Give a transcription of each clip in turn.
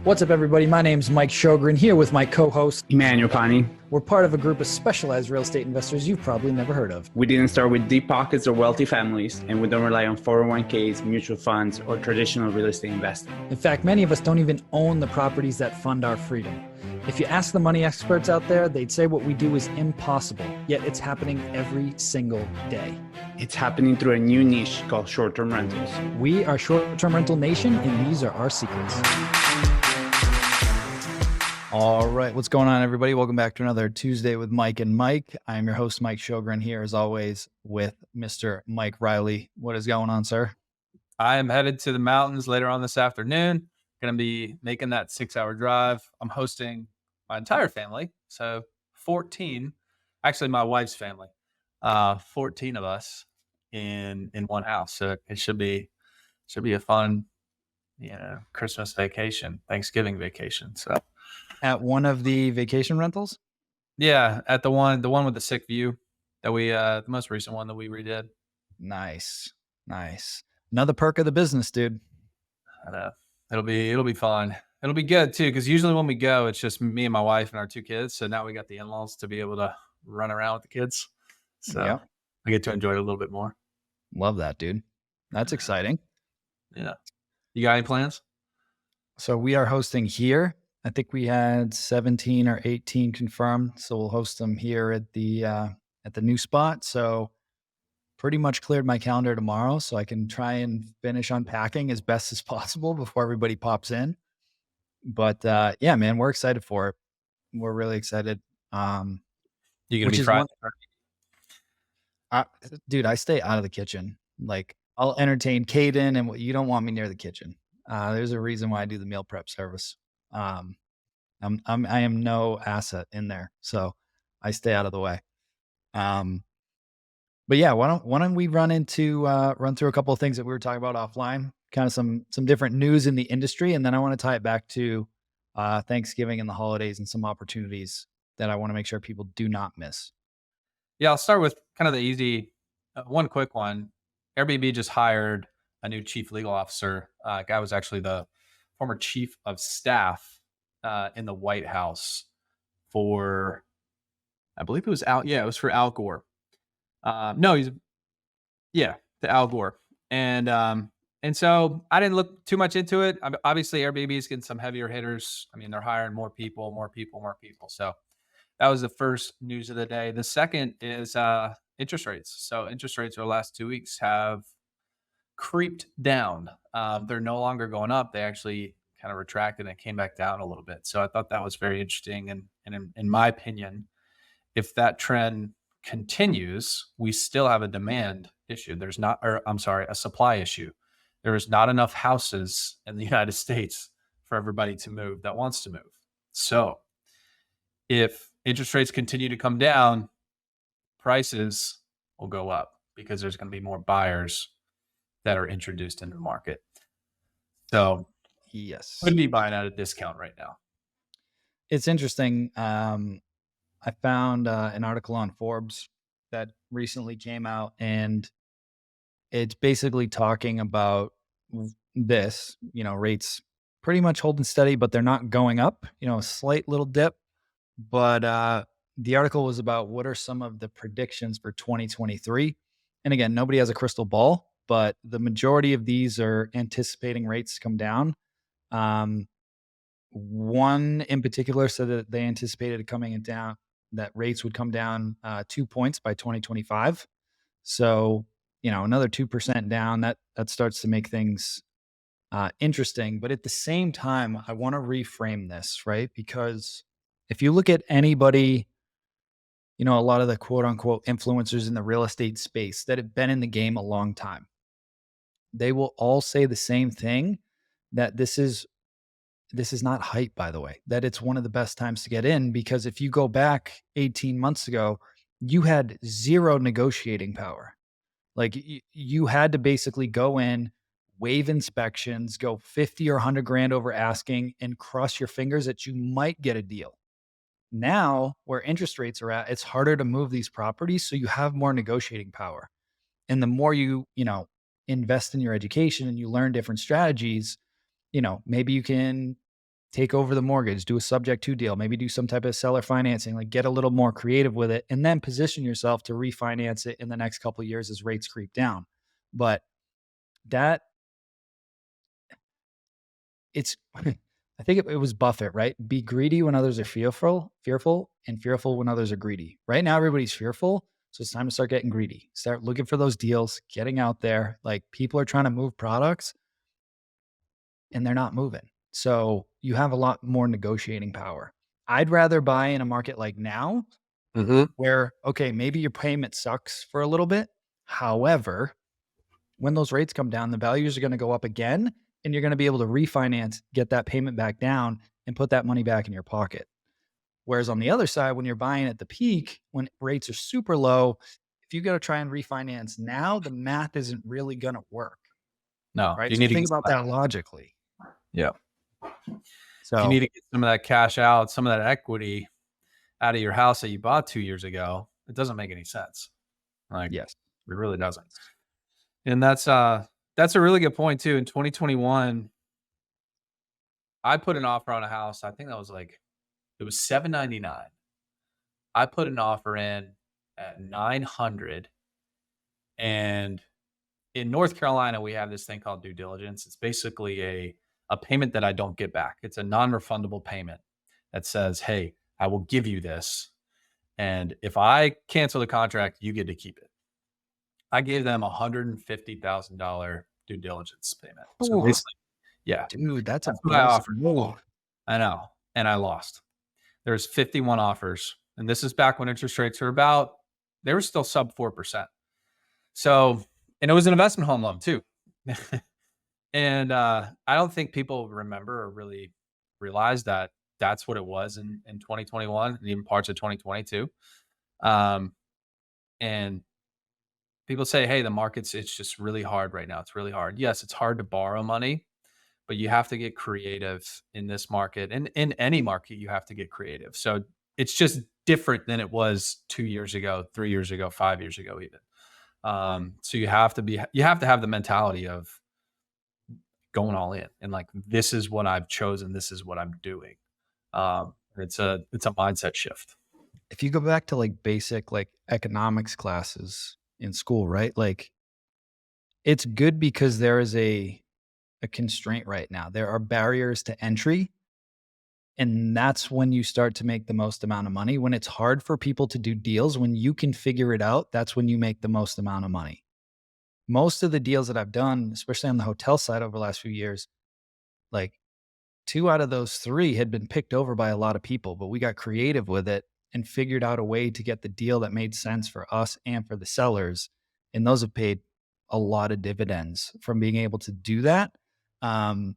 What's up, everybody? My name's Mike Sjogren, here with my co-host, Emmanuel Pani. We're part of a group of specialized real estate investors you've probably never heard of. We didn't start with deep pockets or wealthy families, and we don't rely on 401ks, mutual funds, or traditional real estate investing. In fact, many of us don't even own the properties that fund our freedom. If you ask the money experts out there, they'd say what we do is impossible, yet it's happening every single day. It's happening through a new niche called short-term rentals. We are Short-Term Rental Nation, and these are our secrets. All right, what's going on, everybody? Welcome back to another Tuesday with Mike and Mike. I am your host, Mike Sjogren, here as always with Mr. Mike Reilly. What is going on, sir? I am headed to the mountains later on this afternoon. Going to be making that 6-hour drive. I'm hosting my entire family, so 14, actually my wife's family, 14 of us in one house. So it should be a fun, Christmas vacation, Thanksgiving vacation. So. At one of the vacation rentals? Yeah, at the one with the sick view that we the most recent one that we redid. Nice. Another perk of the business, dude. I know. It'll be fun. It'll be good too, because usually when we go, it's just me and my wife and our 2 kids. So now we got the in-laws to be able to run around with the kids. So yeah. I get to enjoy it a little bit more. Love that, dude. That's exciting. Yeah. You got any plans? So we are hosting here. I think we had 17 or 18 confirmed. So we'll host them here at the new spot. So pretty much cleared my calendar tomorrow so I can try and finish unpacking as best as possible before everybody pops in. But yeah, man, we're excited for it. We're really excited. You gonna be trying? Dude, I stay out of the kitchen. Like, I'll entertain Caden, and you don't want me near the kitchen. There's a reason why I do the meal prep service. I am no asset in there, so I stay out of the way. But yeah, why don't we run through a couple of things that we were talking about offline, kind of some different news in the industry, and then I want to tie it back to Thanksgiving and the holidays and some opportunities that I want to make sure people do not miss. Yeah, I'll start with kind of the easy one quick one. Airbnb just hired a new chief legal officer. Guy was actually the former chief of staff in the White House for, I believe it was it was for Al Gore. To Al Gore. And so I didn't look too much into it. Obviously, Airbnb is getting some heavier hitters. I mean, they're hiring more people. So that was the first news of the day. The second is interest rates. So interest rates over the last 2 weeks have creeped down. They're no longer going up. They actually kind of retracted and came back down a little bit. So I thought that was very interesting. And in my opinion, if that trend continues, we still have a demand issue. A supply issue. There is not enough houses in the United States for everybody to move that wants to move. So if interest rates continue to come down, prices will go up because there's going to be more buyers that are introduced into the market. So yes, could be buying at a discount right now. It's interesting. I found an article on Forbes that recently came out, and it's basically talking about this, rates pretty much holding steady, but they're not going up, a slight little dip. But the article was about what are some of the predictions for 2023. And again, nobody has a crystal ball, but the majority of these are anticipating rates to come down. One in particular said that they anticipated that rates would come down 2 points by 2025. So, another 2% down, that starts to make things interesting. But at the same time, I want to reframe this, right? Because if you look at anybody, a lot of the quote unquote influencers in the real estate space that have been in the game a long time, they will all say the same thing, that this is not hype, by the way, that it's one of the best times to get in, because if you go back 18 months ago, you had zero negotiating power. Like you had to basically go in, waive inspections, go 50 or 100 grand over asking, and cross your fingers that you might get a deal. Now, where interest rates are at, it's harder to move these properties, so you have more negotiating power. And the more you invest in your education and you learn different strategies, maybe you can take over the mortgage, do a subject to deal, maybe do some type of seller financing, like get a little more creative with it, and then position yourself to refinance it in the next couple of years as rates creep down. But that it's I think it was Buffett, right? Be greedy when others are fearful, and fearful when others are greedy. Right now, everybody's fearful. So it's time to start getting greedy. Start looking for those deals, getting out there. Like people are trying to move products and they're not moving. So you have a lot more negotiating power. I'd rather buy in a market like now Mhm. where, okay, maybe your payment sucks for a little bit. However, when those rates come down, the values are going to go up again, and you're going to be able to refinance, get that payment back down, and put that money back in your pocket. Whereas on the other side, when you're buying at the peak, when rates are super low, if you got to try and refinance now, the math isn't really going to work. No, Right. you So need to think get some about of that. that logically. Yeah. If you So need to get some of that cash out, some of that equity out of your house that you bought 2 years ago, it doesn't make any sense. Like, yes. it really doesn't. And that's a really good point too. In 2021, I put an offer on a house. I think that was like it was $799. I put an offer in at 900, and in North Carolina, we have this thing called due diligence. It's basically a payment that I don't get back. It's a non-refundable payment that says, "Hey, I will give you this, and if I cancel the contract, you get to keep it." I gave them $150,000 due diligence payment. So Ooh, basically, yeah, dude, that's a that's what I bold offered. move. I know, and I lost. There's 51 offers, and this is back when interest rates were about they were still sub 4%. So, and it was an investment home loan too. And I don't think people remember or really realize that that's what it was in 2021 and even parts of 2022. Um, and people say, hey, the market's, it's just really hard right now. It's really hard. Yes, it's hard to borrow money, but you have to get creative in this market. And in any market, you have to get creative. So it's just different than it was 2 years ago, 3 years ago, 5 years ago, even. So you have to have the mentality of going all in and like, this is what I've chosen. This is what I'm doing. It's a mindset shift. If you go back to like basic like economics classes in school, right? Like it's good because there is a constraint right now. There are barriers to entry. And that's when you start to make the most amount of money. When it's hard for people to do deals, when you can figure it out, that's when you make the most amount of money. Most of the deals that I've done, especially on the hotel side over the last few years, like 2 out of those 3 had been picked over by a lot of people, but we got creative with it and figured out a way to get the deal that made sense for us and for the sellers. And those have paid a lot of dividends from being able to do that. Um,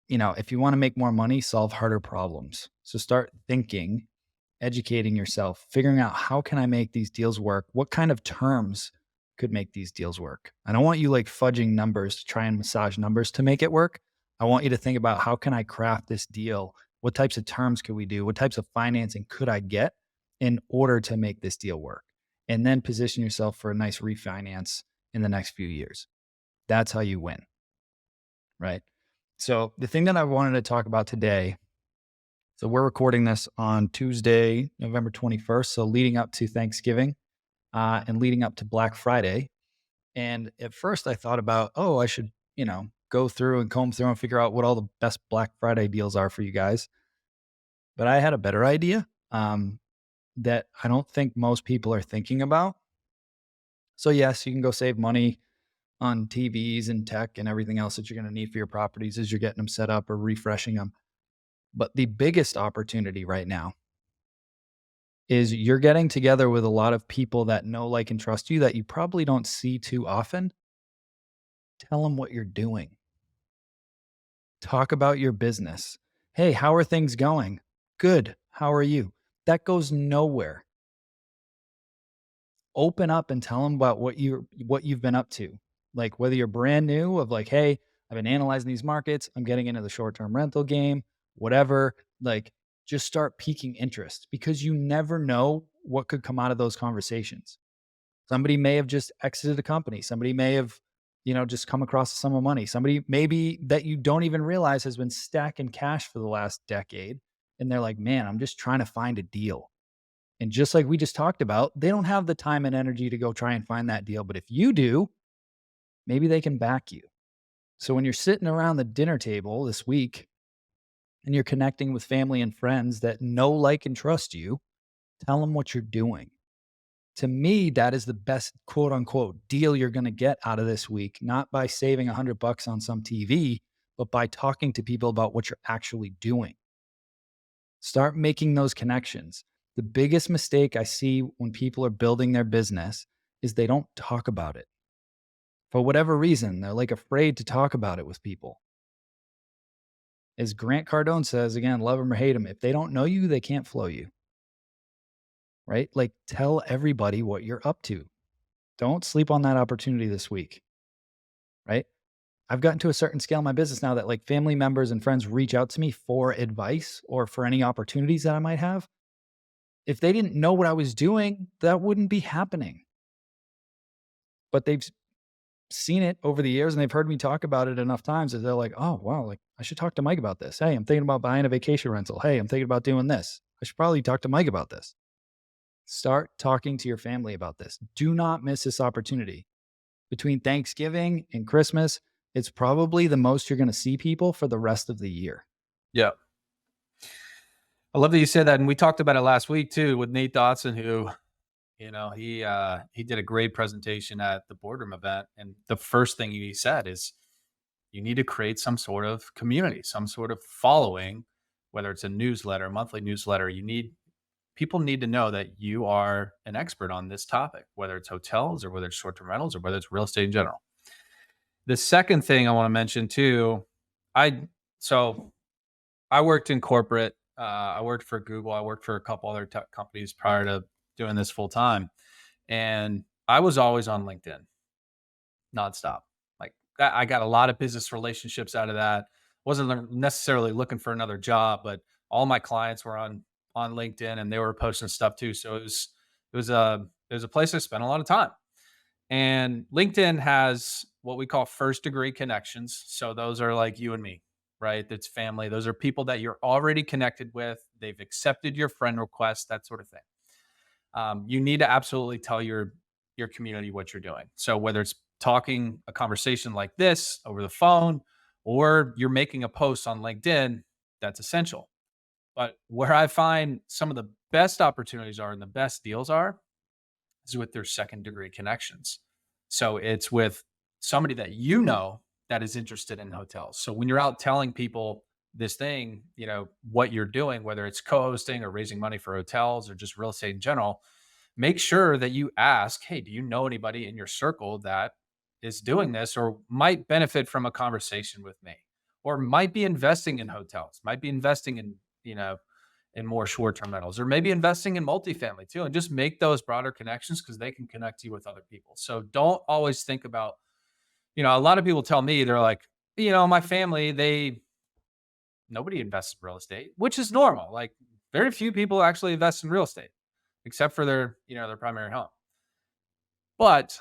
if you want to make more money, solve harder problems. So start thinking, educating yourself, figuring out how can I make these deals work? What kind of terms could make these deals work? I don't want you like fudging numbers to try and massage numbers to make it work. I want you to think about how can I craft this deal? What types of terms could we do? What types of financing could I get in order to make this deal work? And then position yourself for a nice refinance in the next few years. That's how you win. Right. So the thing that I wanted to talk about today, so we're recording this on Tuesday, November 21st. So leading up to Thanksgiving and leading up to Black Friday. And at first I thought about, oh, I should, go through and comb through and figure out what all the best Black Friday deals are for you guys. But I had a better idea that I don't think most people are thinking about. So yes, you can go save money on TVs and tech and everything else that you're going to need for your properties as you're getting them set up or refreshing them. But the biggest opportunity right now is you're getting together with a lot of people that know, like, and trust you that you probably don't see too often. Tell them what you're doing. Talk about your business. Hey, how are things going? Good. How are you? That goes nowhere. Open up and tell them about what you've been up to. Like whether you're brand new of like, hey, I've been analyzing these markets, I'm getting into the short-term rental game, whatever, like just start piquing interest because you never know what could come out of those conversations. Somebody may have just exited a company. Somebody may have, just come across a sum of money. Somebody maybe that you don't even realize has been stacking cash for the last decade. And they're like, man, I'm just trying to find a deal. And just like we just talked about, they don't have the time and energy to go try and find that deal. But if you do, maybe they can back you. So when you're sitting around the dinner table this week and you're connecting with family and friends that know, like, and trust you, tell them what you're doing. To me, that is the best quote unquote deal you're going to get out of this week, not by saving $100 on some TV, but by talking to people about what you're actually doing. Start making those connections. The biggest mistake I see when people are building their business is they don't talk about it. For whatever reason, they're like afraid to talk about it with people. As Grant Cardone says, again, love them or hate them, if they don't know you, they can't flow you. Right? Like, tell everybody what you're up to. Don't sleep on that opportunity this week. Right? I've gotten to a certain scale in my business now that like family members and friends reach out to me for advice or for any opportunities that I might have. If they didn't know what I was doing, that wouldn't be happening. But they've seen it over the years and they've heard me talk about it enough times that they're like, oh, wow, like I should talk to Mike about this. Hey, I'm thinking about buying a vacation rental. Hey, I'm thinking about doing this. I should probably talk to Mike about this. Start talking to your family about this. Do not miss this opportunity. Between Thanksgiving and Christmas, it's probably the most you're going to see people for the rest of the year. Yeah. I love that you said that. And we talked about it last week too with Nate Dotson, who, he did a great presentation at the boardroom event. And the first thing he said is you need to create some sort of community, some sort of following, whether it's a newsletter, monthly newsletter. People need to know that you are an expert on this topic, whether it's hotels or whether it's short-term rentals or whether it's real estate in general. The second thing I want to mention too, so I worked in corporate. I worked for Google. I worked for a couple other tech companies prior to doing this full time, and I was always on LinkedIn, nonstop. Like I got a lot of business relationships out of that. Wasn't necessarily looking for another job, but all my clients were on LinkedIn and they were posting stuff too. So it was a place I spent a lot of time. And LinkedIn has what we call first degree connections. So those are like you and me, right? That's family. Those are people that you're already connected with. They've accepted your friend request, that sort of thing. You need to absolutely tell your community what you're doing. So whether it's talking a conversation like this over the phone, or you're making a post on LinkedIn, that's essential. But where I find some of the best opportunities are and the best deals are is with their second degree connections. So it's with somebody that that is interested in hotels. So when you're out telling people this thing, what you're doing, whether it's co-hosting or raising money for hotels or just real estate in general, make sure that you ask, hey, do you know anybody in your circle that is doing this or might benefit from a conversation with me or might be investing in hotels, might be investing in more short-term rentals, or maybe investing in multifamily too, and just make those broader connections because they can connect you with other people. So don't always think about, a lot of people tell me they're like, my family, nobody invests in real estate, which is normal. Like very few people actually invest in real estate except for their primary home. But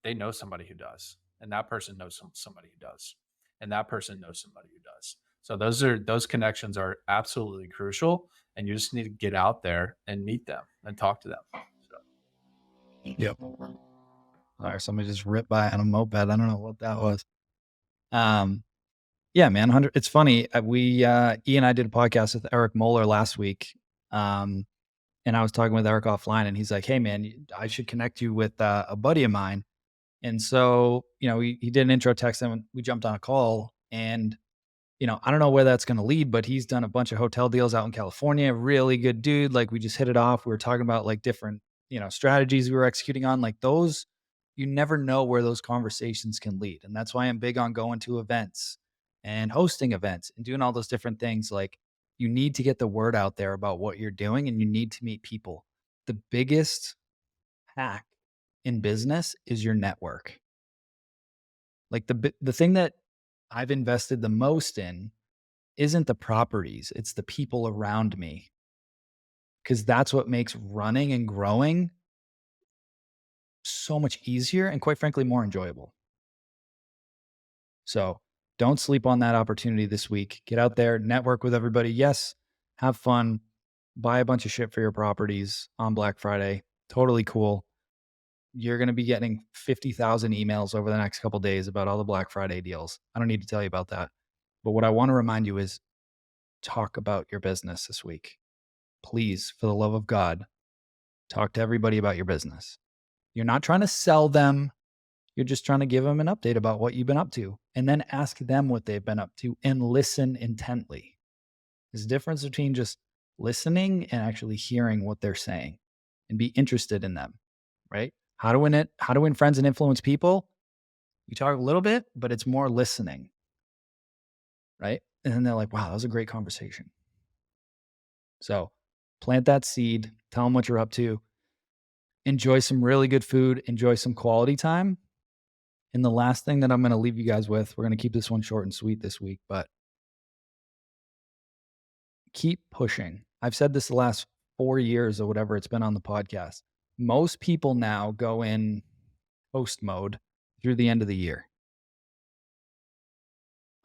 they know somebody who does, and that person knows somebody who does, and that person knows somebody who does. So those connections are absolutely crucial, and you just need to get out there and meet them and talk to them. So. Yep. All right, somebody just ripped by on a moped. I don't know what that was. Yeah, man. It's funny. We E and I did a podcast with Eric Moeller last week. And I was talking with Eric offline, and he's like, "Hey, man, I should connect you with a buddy of mine." And so, he did an intro text, and we jumped on a call. And I don't know where that's going to lead, but he's done a bunch of hotel deals out in California. Really good dude. Like we just hit it off. We were talking about like different, strategies we were executing on. Like those, you never know where those conversations can lead. And that's why I'm big on going to events and hosting events and doing all those different things. Like you need to get the word out there about what you're doing and you need to meet people. The biggest hack in business is your network. Like the thing that I've invested the most in isn't the properties, it's the people around me. Because that's what makes running and growing so much easier and quite frankly more enjoyable. So don't sleep on that opportunity this week. Get out there, network with everybody. Yes, have fun, buy a bunch of shit for your properties on Black Friday. Totally cool. You're going to be getting 50,000 emails over the next couple of days about all the Black Friday deals. I don't need to tell you about that. But what I want to remind you is talk about your business this week. Please, for the love of God, talk to everybody about your business. You're not trying to sell them. You're just trying to give them an update about what you've been up to, and then ask them what they've been up to and listen intently. There's a difference between just listening and actually hearing what they're saying and be interested in them, right? How to win friends and influence people. You talk a little bit, but it's more listening, right? And then they're like, wow, that was a great conversation. So plant that seed, tell them what you're up to, enjoy some really good food, enjoy some quality time. And the last thing that I'm going to leave you guys with, we're going to keep this one short and sweet this week, but keep pushing. I've said this the last 4 years or whatever it's been on the podcast. Most people now go in host mode through the end of the year.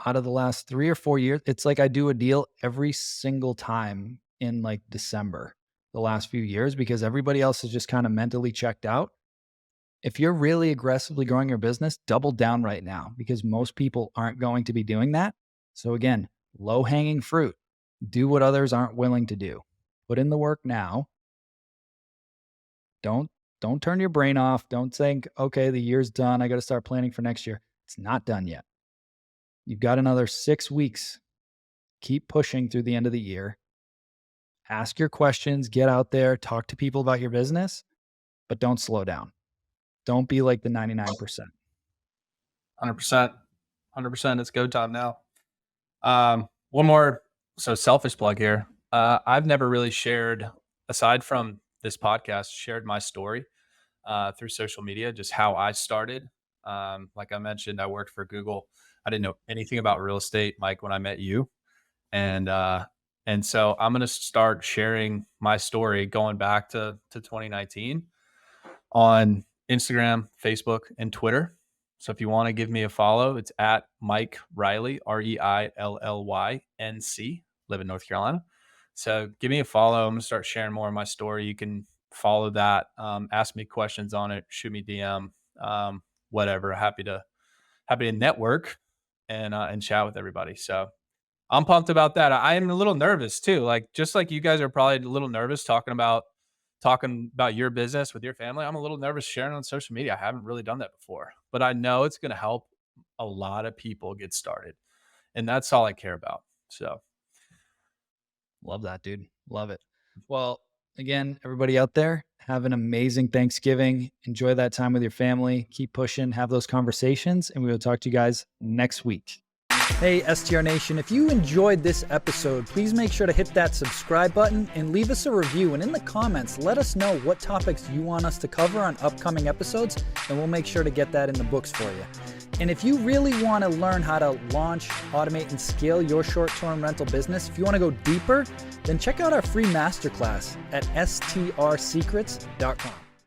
Out of the last 3 or 4 years, it's like I do a deal every single time in like December the last few years because everybody else is just kind of mentally checked out. If you're really aggressively growing your business, double down right now because most people aren't going to be doing that. So again, low hanging fruit. Do what others aren't willing to do. Put in the work now. Don't turn your brain off. Don't think, okay, the year's done. I got to start planning for next year. It's not done yet. You've got another 6 weeks. Keep pushing through the end of the year. Ask your questions, get out there, talk to people about your business, but don't slow down. Don't be like the 99%. 100%. 100%. It's go time now. One more selfish plug here. I've never really shared, aside from this podcast, shared my story through social media, just how I started. Like I mentioned, I worked for Google. I didn't know anything about real estate, Mike, when I met you. And so I'm going to start sharing my story going back to 2019 on Instagram, Facebook, and Twitter. So if you want to give me a follow, it's at Mike Reilly, ReillyNC, live in North Carolina. So give me a follow. I'm going to start sharing more of my story. You can follow that. Ask me questions on it. Shoot me DM, whatever. Happy to network and chat with everybody. So I'm pumped about that. I am a little nervous too. Like, just like you guys are probably a little nervous talking about your business with your family. I'm a little nervous sharing on social media. I haven't really done that before, but I know it's going to help a lot of people get started. And that's all I care about. So love that, dude. Love it. Well, again, everybody out there, have an amazing Thanksgiving. Enjoy that time with your family. Keep pushing, have those conversations, and we will talk to you guys next week. Hey, STR Nation, if you enjoyed this episode, please make sure to hit that subscribe button and leave us a review. And in the comments, let us know what topics you want us to cover on upcoming episodes, and we'll make sure to get that in the books for you. And if you really want to learn how to launch, automate, and scale your short-term rental business, if you want to go deeper, then check out our free masterclass at strsecrets.com.